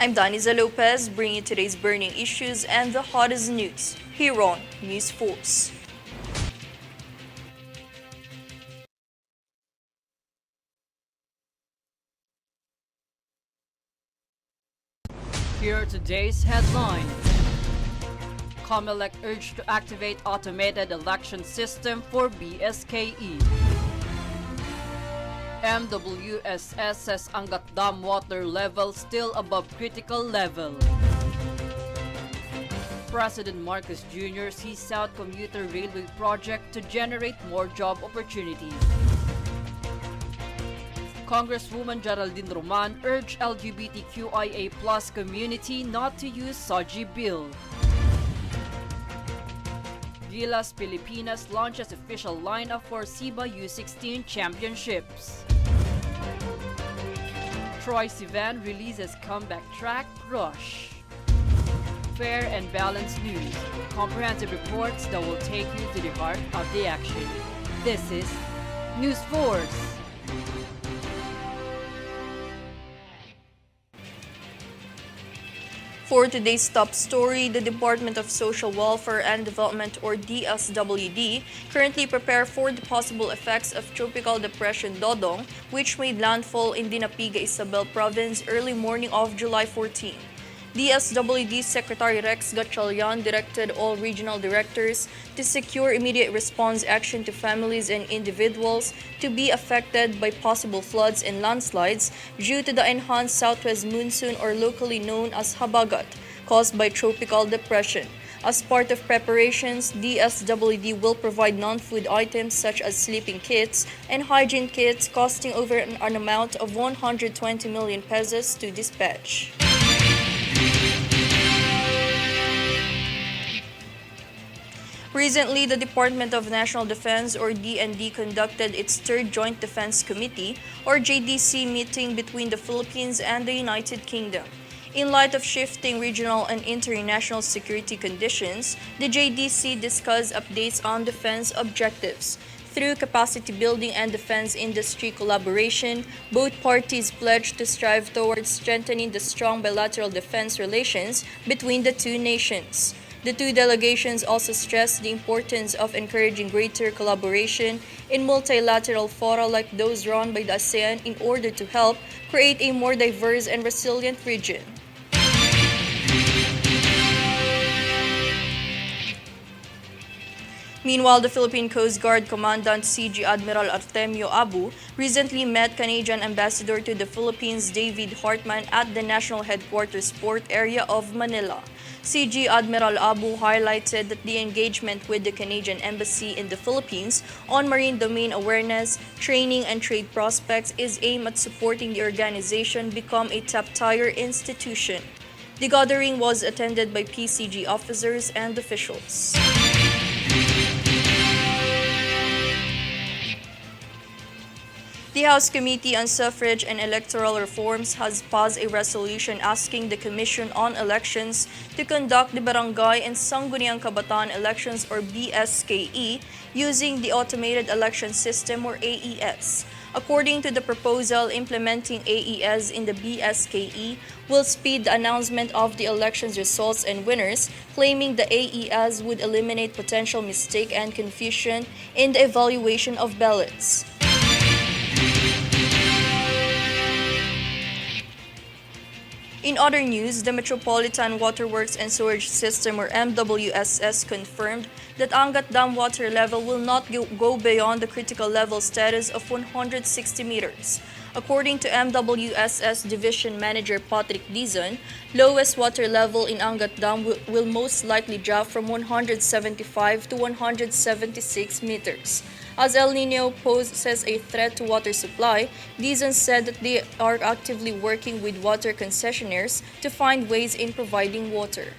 I'm Daniza Lopez, bringing you today's burning issues and the hottest news here on Newsforce. Here are today's headlines. COMELEC urged to activate automated election system for BSKE. MWSS says Angat Dam Water Level still above critical level. President Marcos Jr. sees South Commuter Railway project to generate more job opportunities. Congresswoman Geraldine urged LGBTQIA+ community not to use Sogie bill. Gilas, Pilipinas launches official lineup for SEABA U16 championships. Troye Sivan releases comeback track Rush. Fair and balanced news, comprehensive reports that will take you to the heart of the action. This is Newsforce. For today's top story, the Department of Social Welfare and Development, or DSWD, currently prepare for the possible effects of Tropical Depression Dodong, which made landfall in Dinapiga, Isabel Province early morning of July 14. DSWD Secretary Rex Gatchalian directed all regional directors to secure immediate response action to families and individuals to be affected by possible floods and landslides due to the enhanced southwest monsoon, or locally known as Habagat, caused by tropical depression. As part of preparations, DSWD will provide non-food items such as sleeping kits and hygiene kits costing over an amount of 120 million pesos to dispatch. Recently, the Department of National Defense, or DND, conducted its third Joint Defense Committee, or JDC, meeting between the Philippines and the United Kingdom. In light of shifting regional and international security conditions, the JDC discussed updates on defense objectives. Through capacity building and defense industry collaboration, both parties pledged to strive towards strengthening the strong bilateral defense relations between the two nations. The two delegations also stressed the importance of encouraging greater collaboration in multilateral fora like those run by the ASEAN in order to help create a more diverse and resilient region. Meanwhile, the Philippine Coast Guard Commandant CG Admiral Artemio Abu recently met Canadian Ambassador to the Philippines David Hartman at the National Headquarters Port area of Manila. CG Admiral Abu highlighted that the engagement with the Canadian Embassy in the Philippines on marine domain awareness, training, and trade prospects is aimed at supporting the organization become a top-tier institution. The gathering was attended by PCG officers and officials. The House Committee on Suffrage and Electoral Reforms has passed a resolution asking the Commission on Elections to conduct the Barangay and Sangguniang Kabataan Elections, or BSKE, using the Automated Election System, or AES. According to the proposal, implementing AES in the BSKE will speed the announcement of the election's results and winners, claiming the AES would eliminate potential mistake and confusion in the evaluation of ballots. In other news, the Metropolitan Waterworks and Sewerage System, or MWSS, confirmed that Angat Dam Water Level will not go beyond the critical level status of 160 meters. According to MWSS Division Manager Patrick Dizon, lowest water level in Angat Dam will most likely drop from 175 to 176 meters. As El Nino poses a threat to water supply, Dizon said that they are actively working with water concessionaires to find ways in providing water.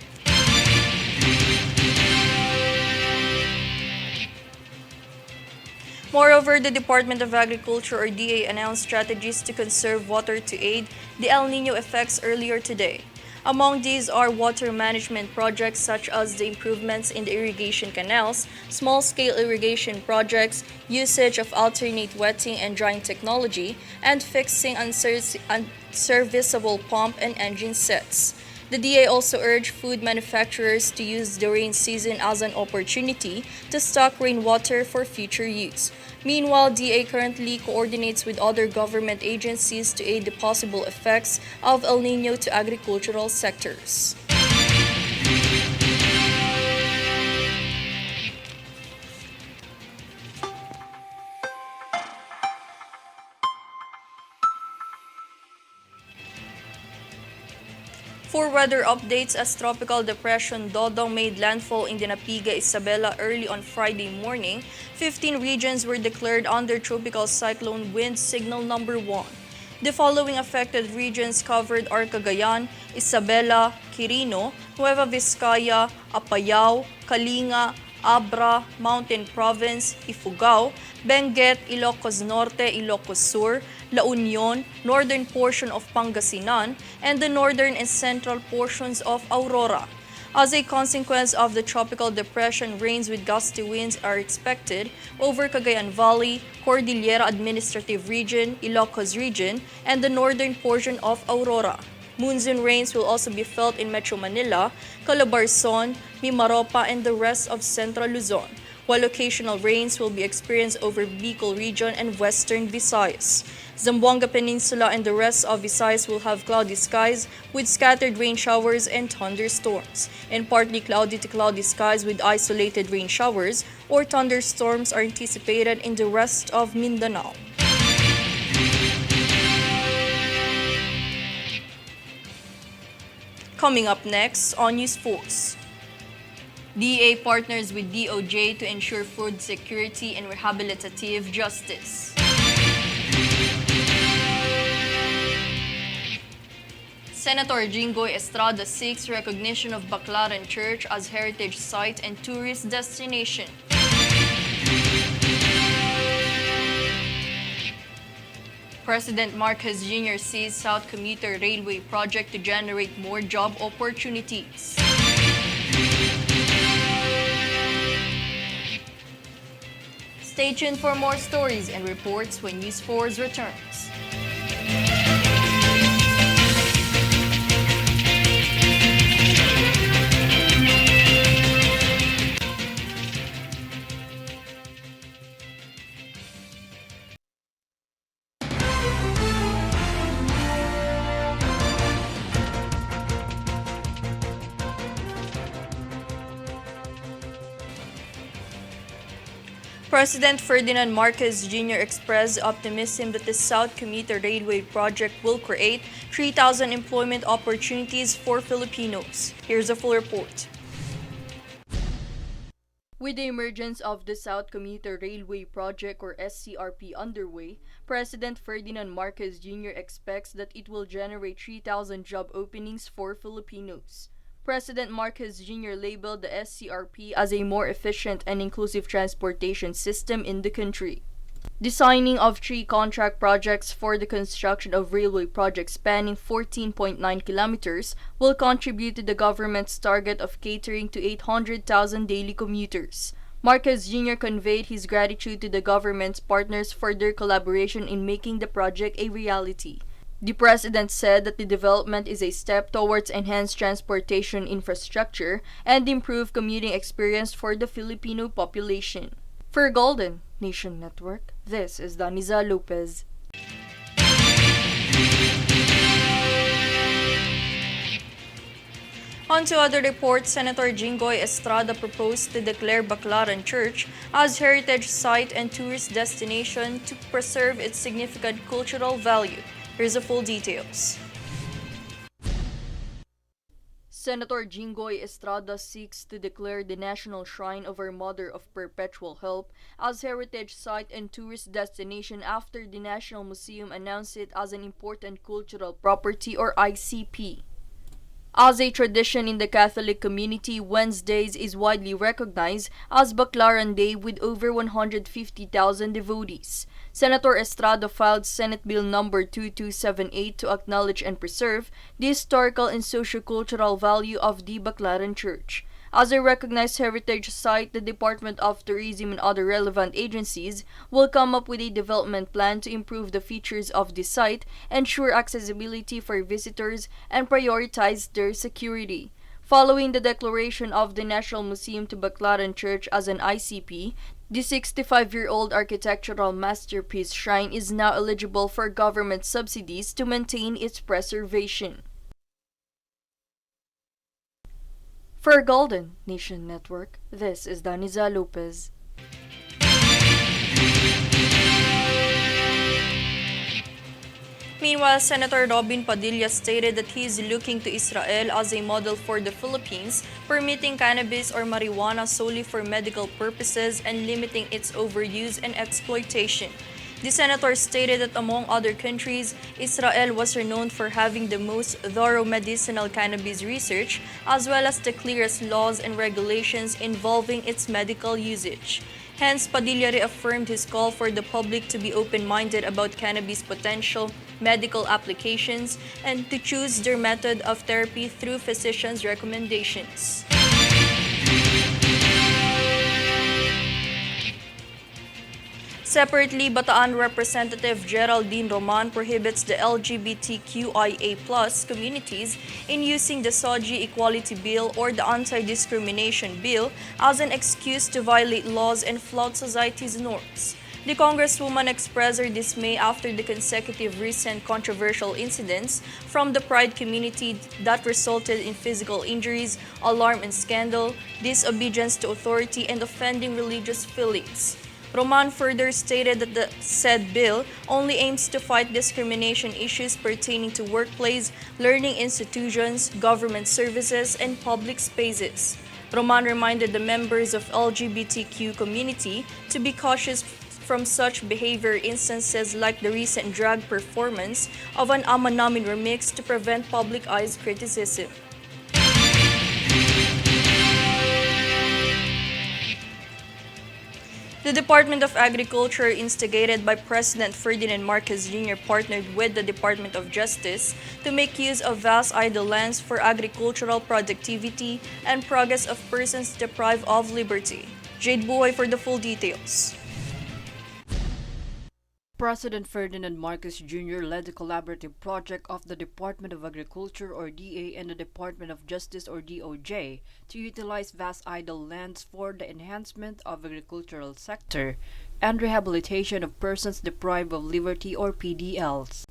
Moreover, the Department of Agriculture, or DA, announced strategies to conserve water to aid the El Nino effects earlier today. Among these are water management projects such as the improvements in the irrigation canals, small-scale irrigation projects, usage of alternate wetting and drying technology, and fixing unserviceable pump and engine sets. The DA also urged food manufacturers to use the rain season as an opportunity to stock rainwater for future use. Meanwhile, DA currently coordinates with other government agencies to aid the possible effects of El Nino to agricultural sectors. For weather updates, as Tropical Depression Dodong made landfall in Dinapiga, Isabela early on Friday morning, 15 regions were declared under tropical cyclone wind signal number 1. The following affected regions covered are Cagayan, Isabela, Quirino, Nueva Vizcaya, Apayao, Kalinga, Abra, Mountain Province, Ifugao, Benguet, Ilocos Norte, Ilocos Sur, La Union, northern portion of Pangasinan, and the northern and central portions of Aurora. As a consequence of the tropical depression, rains with gusty winds are expected over Cagayan Valley, Cordillera Administrative Region, Ilocos Region, and the northern portion of Aurora. Monsoon rains will also be felt in Metro Manila, Calabarzon, Mimaropa, and the rest of Central Luzon, while occasional rains will be experienced over Bicol Region and Western Visayas. Zamboanga Peninsula and the rest of Visayas will have cloudy skies with scattered rain showers and thunderstorms, and partly cloudy to cloudy skies with isolated rain showers or thunderstorms are anticipated in the rest of Mindanao. Coming up next on Newsforce. DA partners with DOJ to ensure food security and rehabilitative justice. Senator Jinggoy Estrada seeks recognition of Baclaran Church as heritage site and tourist destination. President Marcos Jr. sees South Commuter Railway project to generate more job opportunities. Stay tuned for more stories and reports when Newsforce returns. President Ferdinand Marcos Jr. expressed optimism that the South Commuter Railway project will create 3,000 employment opportunities for Filipinos. Here's a full report. With the emergence of the South Commuter Railway Project or SCRP underway, President Ferdinand Marcos Jr. expects that it will generate 3,000 job openings for Filipinos. President Marcos Jr. labeled the SCRP as a more efficient and inclusive transportation system in the country. The signing of 3 contract projects for the construction of railway projects spanning 14.9 kilometers will contribute to the government's target of catering to 800,000 daily commuters. Marcos Jr. conveyed his gratitude to the government's partners for their collaboration in making the project a reality. The president said that the development is a step towards enhanced transportation infrastructure and improved commuting experience for the Filipino population. For Golden Nation Network, this is Daniza Lopez. On to other reports, Senator Jinggoy Estrada proposed to declare Baclaran Church as heritage site and tourist destination to preserve its significant cultural value. Here's the full details. Senator Jinggoy Estrada seeks to declare the National Shrine of Our Mother of Perpetual Help as heritage site and tourist destination after the National Museum announced it as an important cultural property or ICP. As a tradition in the Catholic community, Wednesdays is widely recognized as Baclaran Day with over 150,000 devotees. Senator Estrada filed Senate Bill number 2278 to acknowledge and preserve the historical and sociocultural value of the Baclaran Church. As a recognized heritage site, the Department of Tourism and other relevant agencies will come up with a development plan to improve the features of the site, ensure accessibility for visitors, and prioritize their security. Following the declaration of the National Museum to Baclaran Church as an ICP, the 65-year-old architectural masterpiece shrine is now eligible for government subsidies to maintain its preservation. For Golden Nation Network, this is Daniza Lopez. Meanwhile, Senator Robin Padilla stated that he is looking to Israel as a model for the Philippines, permitting cannabis or marijuana solely for medical purposes and limiting its overuse and exploitation. The senator stated that among other countries, Israel was renowned for having the most thorough medicinal cannabis research as well as the clearest laws and regulations involving its medical usage. Hence, Padilla reaffirmed his call for the public to be open-minded about cannabis' potential medical applications and to choose their method of therapy through physicians' recommendations. Separately, Bataan Representative Geraldine prohibits the LGBTQIA+ communities in using the Sogie Equality Bill or the Anti-Discrimination Bill as an excuse to violate laws and flout society's norms. The Congresswoman expressed her dismay after the consecutive recent controversial incidents from the Pride community that resulted in physical injuries, alarm and scandal, disobedience to authority, and offending religious feelings. Roman further stated that the said bill only aims to fight discrimination issues pertaining to workplace, learning institutions, government services, and public spaces. Roman reminded the members of LGBTQ community to be cautious from such behavior instances like the recent drag performance of an Ama Namin remix to prevent public eyes criticism. The Department of Agriculture, instigated by President Ferdinand Marcos Jr., partnered with the Department of Justice to make use of vast idle lands for agricultural productivity and progress of persons deprived of liberty. Jade Buhay for the full details. President Ferdinand Marcos Jr. led the collaborative project of the Department of Agriculture or DA and the Department of Justice or DOJ to utilize vast idle lands for the enhancement of agricultural sector and rehabilitation of persons deprived of liberty or PDLs.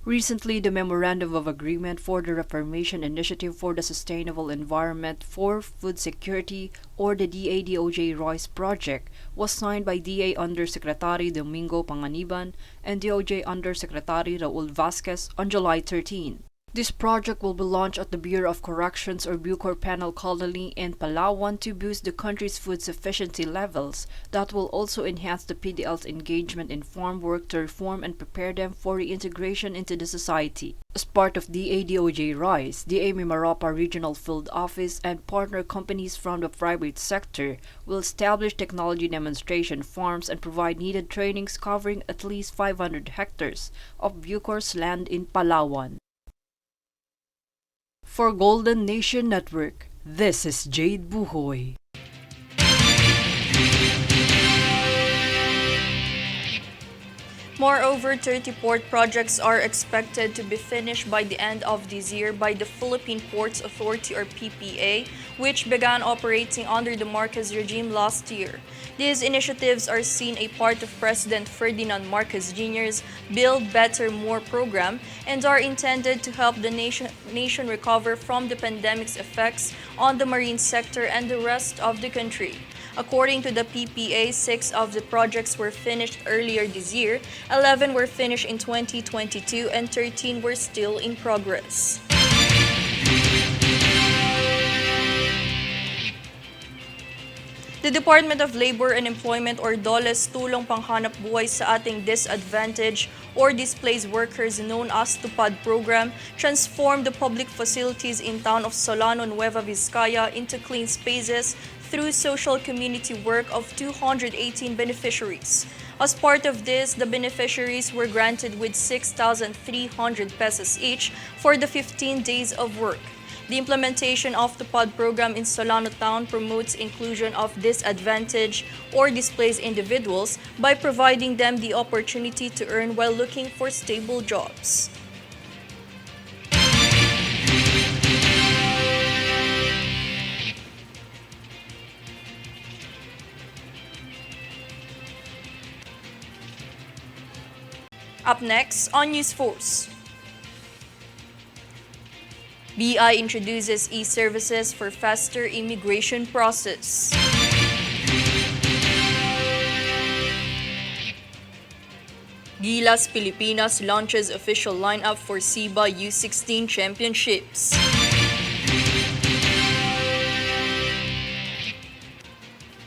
Recently, the Memorandum of Agreement for the Reformation Initiative for the Sustainable Environment for Food Security or the DA-DOJ Royce Project was signed by DA Undersecretary Domingo Panganiban and DOJ Undersecretary Raul Vasquez on July 13. This project will be launched at the Bureau of Corrections or Bucor Penal Colony in Palawan to boost the country's food sufficiency levels that will also enhance the PDL's engagement in farm work to reform and prepare them for reintegration into the society. As part of DA-DOJ Royce, DA Mimaropa Regional Field Office and partner companies from the private sector will establish technology demonstration farms and provide needed trainings covering at least 500 hectares of Bucor's land in Palawan. For Golden Nation Network, this is Jade Buhoy. Moreover, 30 port projects are expected to be finished by the end of this year by the Philippine Ports Authority or PPA, which began operating under the Marcos regime last year. These initiatives are seen a part of President Ferdinand Marcos Jr.'s Build Better More program and are intended to help the nation recover from the pandemic's effects on the marine sector and the rest of the country. According to the PPA, 6 of the projects were finished earlier this year, 11 were finished in 2022, and 13 were still in progress. The Department of Labor and Employment or DOLE's tulong panghanap buhay sa ating disadvantaged or displaced workers known as TUPAD program transformed the public facilities in town of Solano, Nueva Vizcaya into clean spaces through social community work of 218 beneficiaries. As part of this, the beneficiaries were granted with 6,300 pesos each for the 15 days of work. The implementation of the POD program in Solano Town promotes inclusion of disadvantaged or displaced individuals by providing them the opportunity to earn while looking for stable jobs. Up next on Newsforce. BI introduces e-services for faster immigration process. Gilas, Pilipinas launches official lineup for SEABA U16 Championships.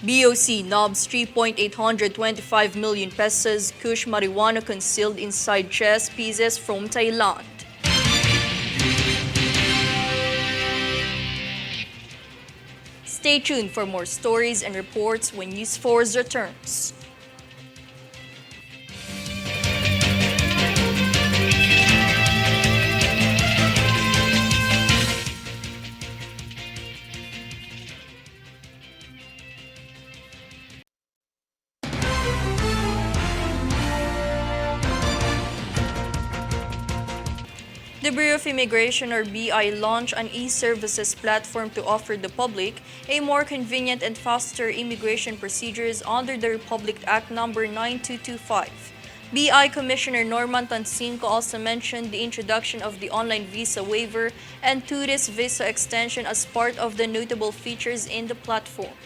BOC nobs 3.825 million pesos kush marijuana concealed inside chess pieces from Thailand. Stay tuned for more stories and reports when Newsforce returns. The Bureau of Immigration or BI launched an e-services platform to offer the public a more convenient and faster immigration procedures under the Republic Act No. 9225. BI Commissioner Norman Tansinco also mentioned the introduction of the online visa waiver and tourist visa extension as part of the notable features in the platform.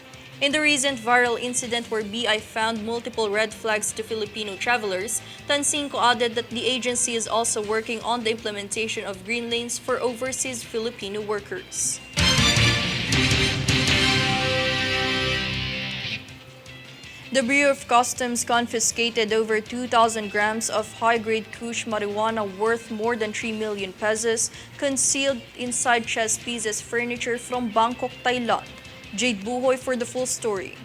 In the recent viral incident where BI found multiple red flags to Filipino travelers, Tansinco added that the agency is also working on the implementation of green lanes for overseas Filipino workers. The Bureau of Customs confiscated over 2,000 grams of high-grade kush marijuana worth more than 3 million pesos concealed inside chess pieces furniture from Bangkok, Thailand. Jade Buhoy for the full story.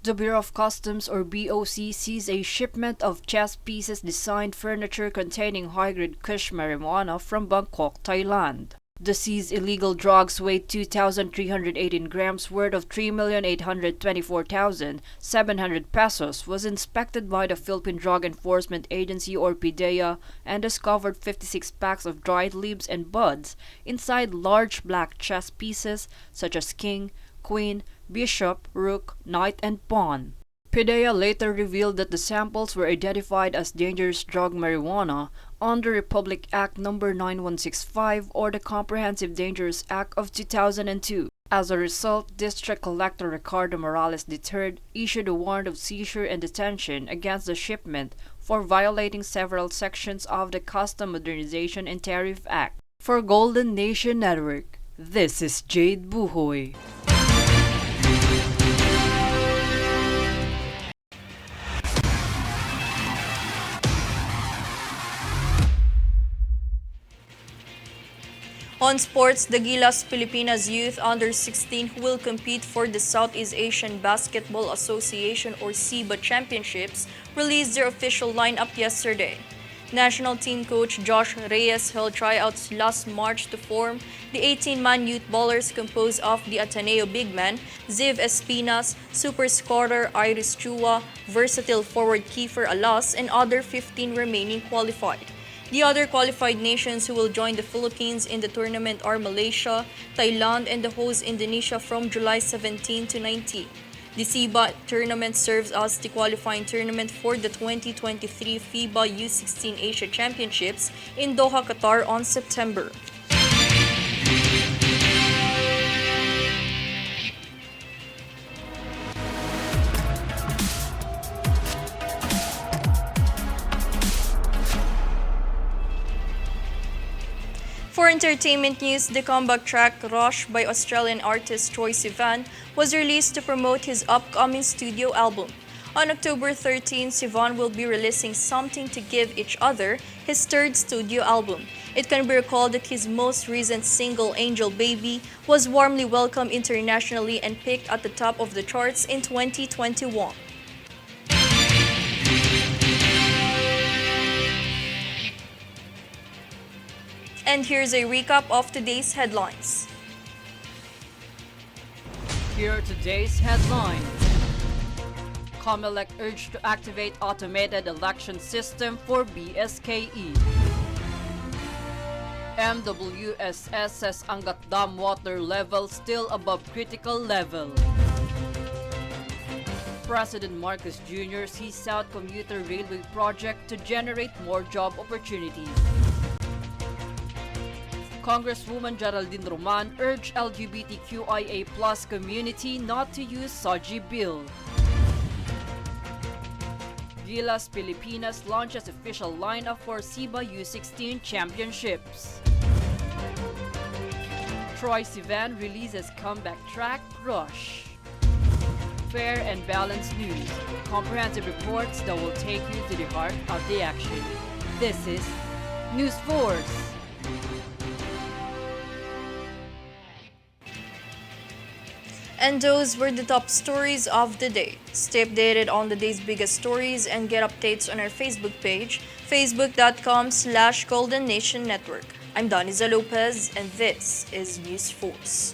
The Bureau of Customs or BOC seized a shipment of chess pieces designed furniture containing high-grade kush marijuana from Bangkok, Thailand. The seized illegal drugs weighed 2,318 grams worth of 3,824,700 pesos, was inspected by the Philippine Drug Enforcement Agency or PDEA and discovered 56 packs of dried leaves and buds inside large black chess pieces such as king, queen, bishop, rook, knight, and pawn. PDEA later revealed that the samples were identified as dangerous drug marijuana under Republic Act No. 9165 or the Comprehensive Dangerous Act of 2002. As a result, District Collector Ricardo Morales III issued a warrant of seizure and detention against the shipment for violating several sections of the Custom Modernization and Tariff Act. For Golden Nation Network, this is Jade Buhoy. On sports, the Gilas Pilipinas Youth Under-16 who will compete for the Southeast Asian Basketball Association or SEABA Championships released their official lineup yesterday. National team coach Josh Reyes held tryouts last March to form the 18-man youth ballers composed of the Ateneo big man, Ziv Espinas, super scorer Iris Chua, versatile forward Kiefer Alas, and other 15 remaining qualified. The other qualified nations who will join the Philippines in the tournament are Malaysia, Thailand, and the host Indonesia from July 17 to 19. The SEABA tournament serves as the qualifying tournament for the 2023 FIBA U16 Asia Championships in Doha, Qatar on September. For entertainment news, the comeback track Rush by Australian artist Troye Sivan was released to promote his upcoming studio album. On October 13, Sivan will be releasing Something to Give Each Other, his third studio album. It can be recalled that his most recent single, Angel Baby, was warmly welcomed internationally and peaked at the top of the charts in 2021. And here's a recap of today's headlines. Here are today's headlines. COMELEC urged to activate automated election system for BSKE. MWSS says Angat Dam Water Level still above critical level. President Marcos Jr. sees out Commuter railway project to generate more job opportunities. Congresswoman Geraldine urged LGBTQIA+ community not to use Sogie bill. Gilas, Pilipinas launches official lineup for SEABA U16 championships. Troye Sivan releases comeback track Rush. Fair and balanced news, comprehensive reports that will take you to the heart of the action. This is Newsforce. And those were the top stories of the day. Stay updated on the day's biggest stories and get updates on our Facebook page, facebook.com/Golden Nation Network. I'm Doniza Lopez, and this is Newsforce.